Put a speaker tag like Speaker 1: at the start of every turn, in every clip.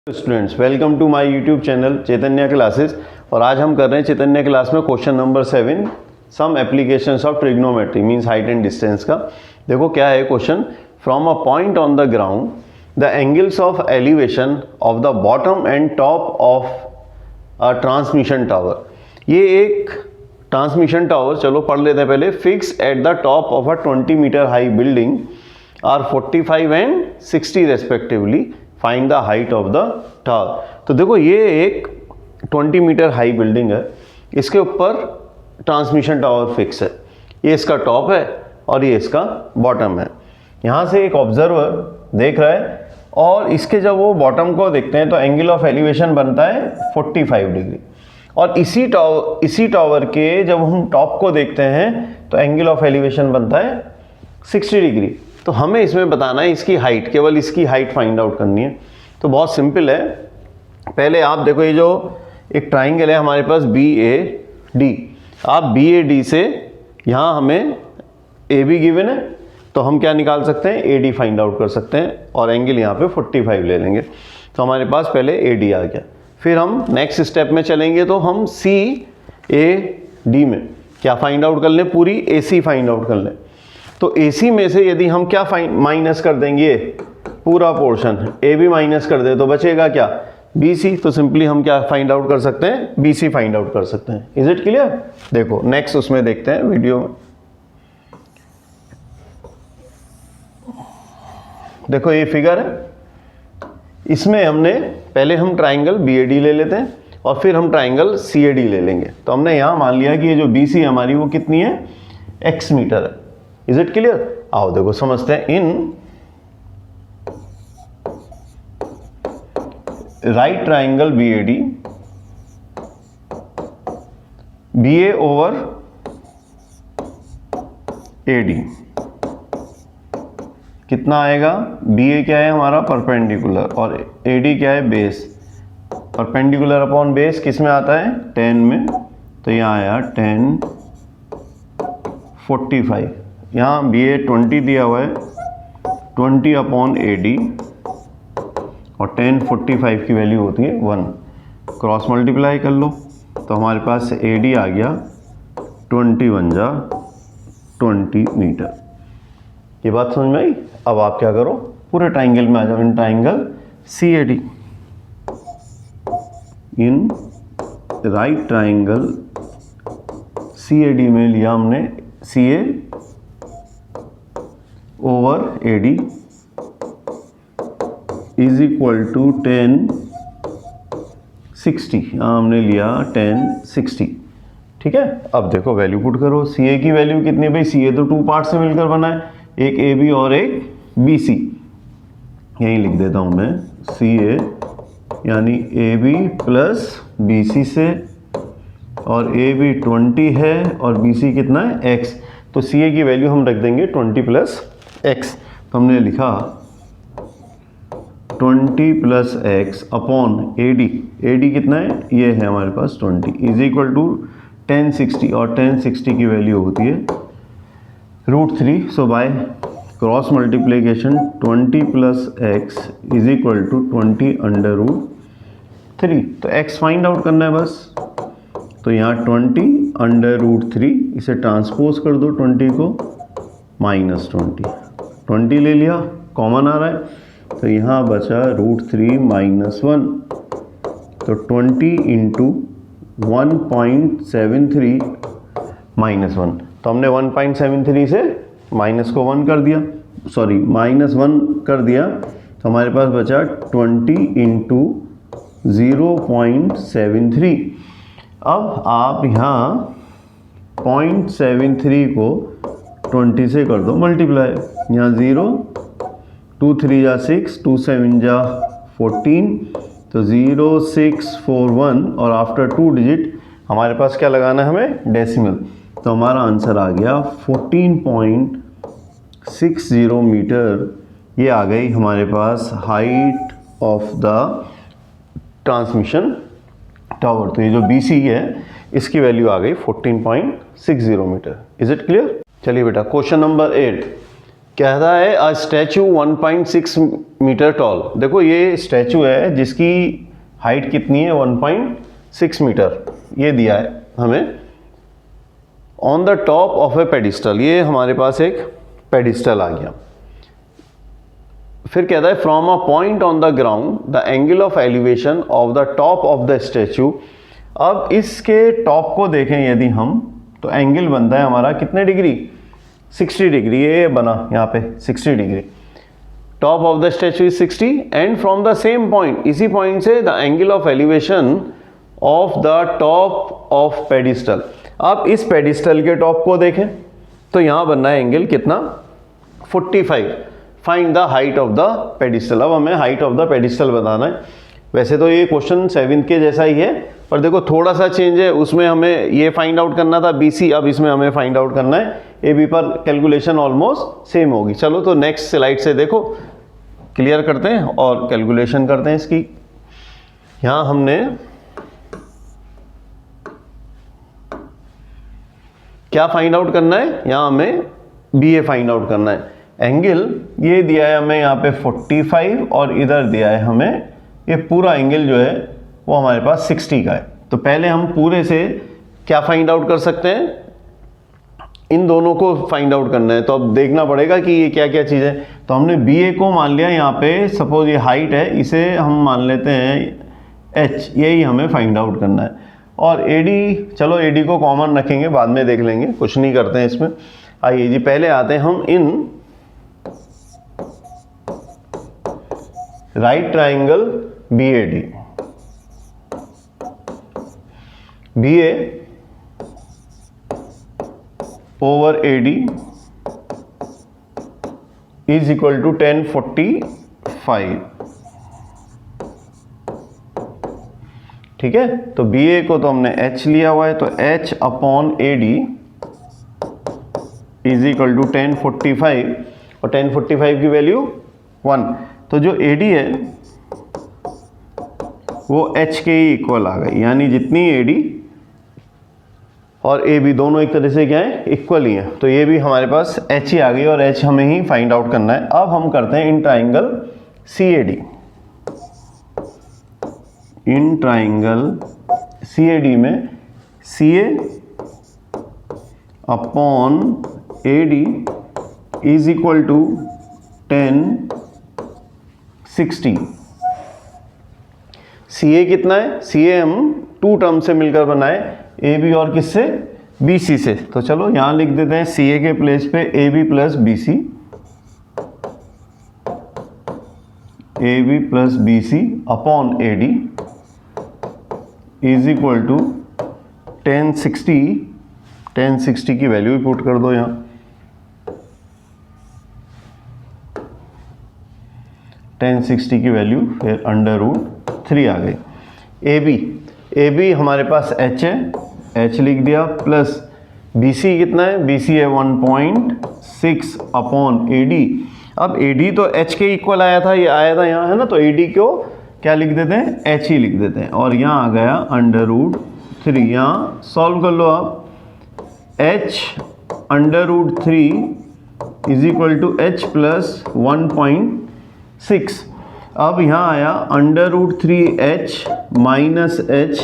Speaker 1: Students, welcome to my YouTube channel Chaitanya classes. और आज हम कर रहे हैं चैतन्य क्लास में question number 7 some applications of trigonometry means height and distance का। देखो क्या है क्वेश्चन। From a point on the ground the angles of elevation of the bottom and top of a transmission tower. ये एक ट्रांसमिशन टावर, चलो पढ़ लेते हैं पहले। Fix at the top of a 20 metre high building are 45 and 60 respectively, find the height of the tower. तो देखो ये एक 20 मीटर हाई बिल्डिंग है, इसके ऊपर ट्रांसमिशन टावर फिक्स है। ये इसका टॉप है और ये इसका बॉटम है। यहाँ से एक ऑब्जर्वर देख रहा है और इसके जब वो बॉटम को देखते हैं तो एंगल ऑफ एलिवेशन बनता है 45 डिग्री। और इसी टावर के जब हम टॉप को देखते हैं तो एंगल ऑफ एलिवेशन बनता है 60 डिग्री। तो हमें इसमें बताना है इसकी हाइट, केवल इसकी हाइट फाइंड आउट करनी है। तो बहुत सिंपल है। पहले आप देखो, ये जो एक ट्राइंगल है हमारे पास BAD, आप BAD से यहाँ हमें AB गिवन है तो हम क्या निकाल सकते हैं, AD फाइंड आउट कर सकते हैं और एंगल यहाँ पे 45 ले लेंगे। तो हमारे पास पहले AD आ गया। फिर हम नेक्स्ट स्टेप में चलेंगे तो हम CAD में क्या फाइंड आउट कर लें, पूरी AC फाइंड आउट कर लें। तो AC में से यदि हम क्या माइनस कर देंगे, पूरा पोर्शन AB माइनस कर दे तो बचेगा क्या, BC। तो सिंपली हम क्या फाइंड आउट कर सकते हैं, BC फाइंड आउट कर सकते हैं। Is it clear. देखो नेक्स्ट उसमें देखते हैं वीडियो में। देखो ये फिगर है, इसमें हमने पहले हम ट्राइंगल BAD ले लेते हैं और फिर हम ट्राइंगल CAD ले लेंगे। तो हमने यहाँ मान लिया कि ये जो BC हमारी वो कितनी है, X मीटर है। Is it clear. आओ देखो समझते हैं। इन right triangle BAD, BA over AD कितना आएगा, BA क्या है हमारा परपेंडिकुलर और AD क्या है बेस। परपेंडिकुलर अपॉन बेस किस में आता है, 10 में। तो यहाँ आया 10 45। यहाँ BA 20 दिया हुआ है, 20 अपॉन AD और 10 45 की वैल्यू होती है 1। क्रॉस मल्टीप्लाई कर लो तो हमारे पास AD आ गया 20 बन जा 20 मीटर। ये बात समझ में आई। अब आप क्या करो, पूरे ट्राइंगल में आ जाओ। In triangle CAD, in right triangle CAD में लिया हमने CA over AD is equal to 10 60। यहाँ हमने लिया 10 60। ठीक है। अब देखो वैल्यू पुट करो। CA की वैल्यू कितनी है भाई, CA तो 2 पार्ट से मिलकर बना है, एक AB और एक BC। यहीं लिख देता हूँ मैं, CA यानी AB प्लस BC से, और AB 20 है और BC कितना है X। तो CA की वैल्यू हम रख देंगे 20 प्लस X। तो हमने लिखा 20 प्लस X अपॉन AD कितना है, ये है हमारे पास 20 इज इक्वल टू 1060। और 1060 की वैल्यू होती है √3। So by cross multiplication 20 plus X is equal to 20 under √3। तो X फाइंड आउट करना है बस। तो यहाँ 20 अंडर √3, इसे ट्रांसपोज कर दो 20 को, माइनस 20 ले लिया, कॉमन आ रहा है। तो यहाँ बचा √3 माइनस 1। तो 20 इंटू 1.73 माइनस 1। तो हमने 1.73 से माइनस को 1 कर दिया, सॉरी माइनस 1 कर दिया। तो हमारे पास बचा 20 इंटू 0.73। अब आप यहाँ 0.73 को 20 से कर दो मल्टीप्लाई। यहाँ 0, 2 3 जा 6, 2 7 जा 14। तो 0641 और आफ्टर 2 डिजिट हमारे पास क्या लगाना है हमें, डेसिमल। तो हमारा आंसर आ गया 14.60 मीटर। ये आ गई हमारे पास height of the transmission tower. तो ये जो BC है इसकी वैल्यू आ गई 14.60 मीटर। Is it clear. चलिए बेटा क्वेश्चन नंबर 8। कहता है अ स्टैचू 1.6 मीटर टॉल। देखो ये स्टैचू है जिसकी हाइट कितनी है 1.6 मीटर, ये दिया है हमें। On the top of A pedestal, ये हमारे पास एक पेडिस्टल आ गया। फिर कहता है from a point on the ground the angle of elevation of the top of the statue. अब इसके टॉप को देखें यदि हम, तो एंगल बनता है हमारा कितने डिग्री, 60 डिग्री। ये बना यहाँ पे 60 degree. Top of the statue is 60 and from the same point, इसी पॉइंट से the angle of elevation of the top of pedestal. अब इस पेडिस्टल के टॉप को देखें तो यहाँ बनना है एंगल कितना, 45। Find the height of the pedestal. अब हमें हाइट ऑफ द पेडिस्टल बताना है। वैसे तो ये क्वेश्चन 7th के जैसा ही है, पर देखो थोड़ा सा चेंज है। उसमें हमें ये फाइंड आउट करना था BC, अब इसमें हमें फाइंड आउट करना है AB, पर कैलकुलेशन ऑलमोस्ट सेम होगी। चलो तो नेक्स्ट स्लाइड से देखो क्लियर करते हैं और कैलकुलेशन करते हैं इसकी। यहाँ हमने क्या फाइंड आउट करना है, यहाँ हमें BA फाइंड आउट करना है। एंगल ये दिया है हमें यहाँ पे 45 और इधर दिया है हमें ये पूरा एंगल जो है वो हमारे पास 60 का है। तो पहले हम पूरे से क्या फाइंड आउट कर सकते हैं, इन दोनों को फाइंड आउट करना है। तो अब देखना पड़ेगा कि ये क्या क्या चीज़ है। तो हमने BA को मान लिया यहाँ पे, सपोज ये हाइट है, इसे हम मान लेते हैं H, यही हमें फाइंड आउट करना है। और AD, चलो AD को कॉमन रखेंगे, बाद में देख लेंगे, कुछ नहीं करते हैं इसमें। आइए जी पहले आते हैं हम in right triangle BAD। BA over AD is equal to 1045। ठीक है, तो BA को तो हमने H लिया हुआ है, तो H upon AD is equal to 1045 और 1045 की वैल्यू 1। तो जो AD है वो H के ही इक्वल आ गई, यानी जितनी AD और AB दोनों एक तरह से क्या है, इक्वल ही है। तो ये भी हमारे पास H ही आ गई और H हमें ही फाइंड आउट करना है। अब हम करते हैं in triangle CAD। In triangle CAD में CA upon AD is equal to 1060। CA कितना है, CA हम 2 टर्म से मिलकर बनाए, AB और किससे, BC से। तो चलो यहाँ लिख देते हैं CA के प्लेस पे AB plus BC, AB plus BC upon AD is equal to 1060 की वैल्यू पुट कर दो यहाँ। 1060 की वैल्यू फिर √3 आ गई। AB हमारे पास H है, H लिख दिया, प्लस BC कितना है, BC है 1.6 अपॉन AD। अब AD तो H के इक्वल आया था, ये आया था यहाँ, है ना, तो AD को क्या लिख देते हैं, H ही लिख देते हैं। और यहाँ आ गया √3। यहाँ सॉल्व कर लो आप, H √3 is equal to H plus 1.6। अब यहाँ आया √3H minus H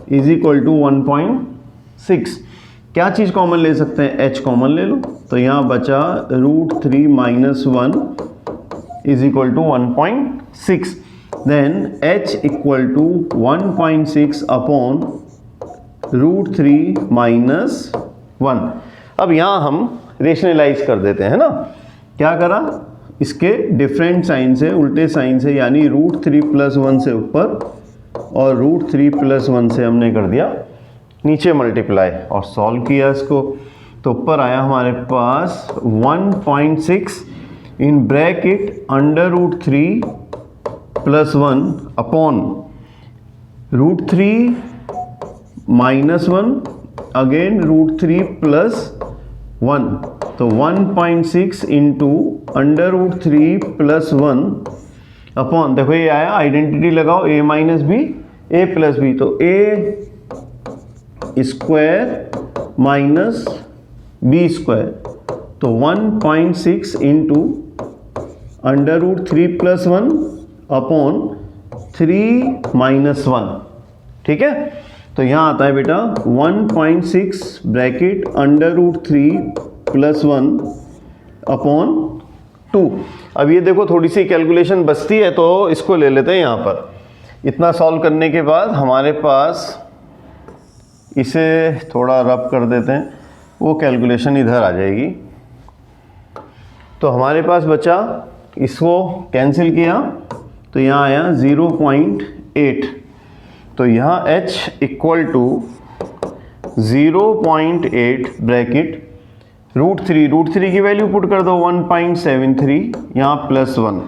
Speaker 1: is equal to 1.6। क्या चीज़ कॉमन ले सकते हैं, H कॉमन ले लो, तो यहाँ बचा √3 minus 1 is equal to 1.6। Then H equal to 1.6 upon √3 minus 1। अब यहाँ हम रेशनलाइज कर देते हैं ना, क्या करा, इसके डिफरेंट साइन से, उल्टे साइन से, यानी √3 प्लस 1 से ऊपर और √3 प्लस 1 से हमने कर दिया नीचे मल्टीप्लाई और सॉल्व किया इसको। तो ऊपर आया हमारे पास 1.6 in bracket √3 plus 1 upon √3 minus 1 again √3 plus 1। तो 1.6 इंटू √3 प्लस 1 अपॉन, देखो ये आया, आइडेंटिटी लगाओ, a minus b a plus b, तो a square minus b square, तो 1.6 इंटू √3 + 1 अपॉन 3 - 1, ठीक है। तो यहाँ आता है बेटा 1.6 ब्रैकेट √3 + 1 अपॉन 2। अब ये देखो थोड़ी सी कैलकुलेशन बचती है तो इसको ले लेते हैं यहाँ पर। इतना सॉल्व करने के बाद हमारे पास, इसे थोड़ा रब कर देते हैं, वो कैलकुलेशन इधर आ जाएगी। तो हमारे पास बचा, इसको कैंसिल किया तो यहाँ आया 0.8। तो यहाँ h = 0.8 ब्रैकेट √3 की वैल्यू पुट कर दो 1.73, यहाँ +1।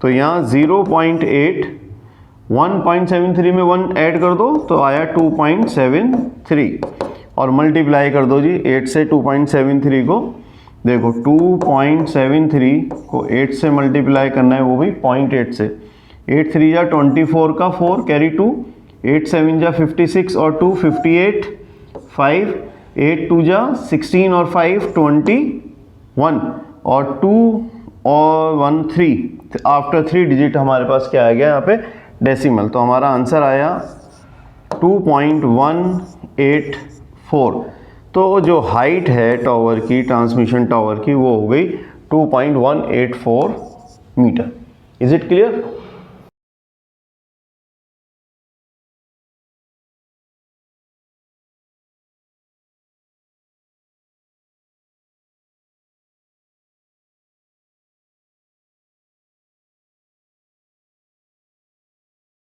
Speaker 1: तो यहाँ 0.8 1.73 में 1 ऐड कर दो तो आया 2.73 और मल्टीप्लाई कर दो जी 8 से 2.73 को। देखो 2.73 को 8 से मल्टीप्लाई करना है, वो भी 0.8 से। 8 3 जा 24 का 4 कैरी 2, 8 7 जा 56 और 2 58, 5 8 2 जा 16 और 5 21 और 2 और 1 3। आफ्टर 3 डिजिट हमारे पास क्या आ गया यहाँ पे, डेसिमल। तो हमारा आंसर आया 2.184। तो जो हाइट है टावर की, ट्रांसमिशन टावर की, वो हो गई 2.184 मीटर। Is it clear?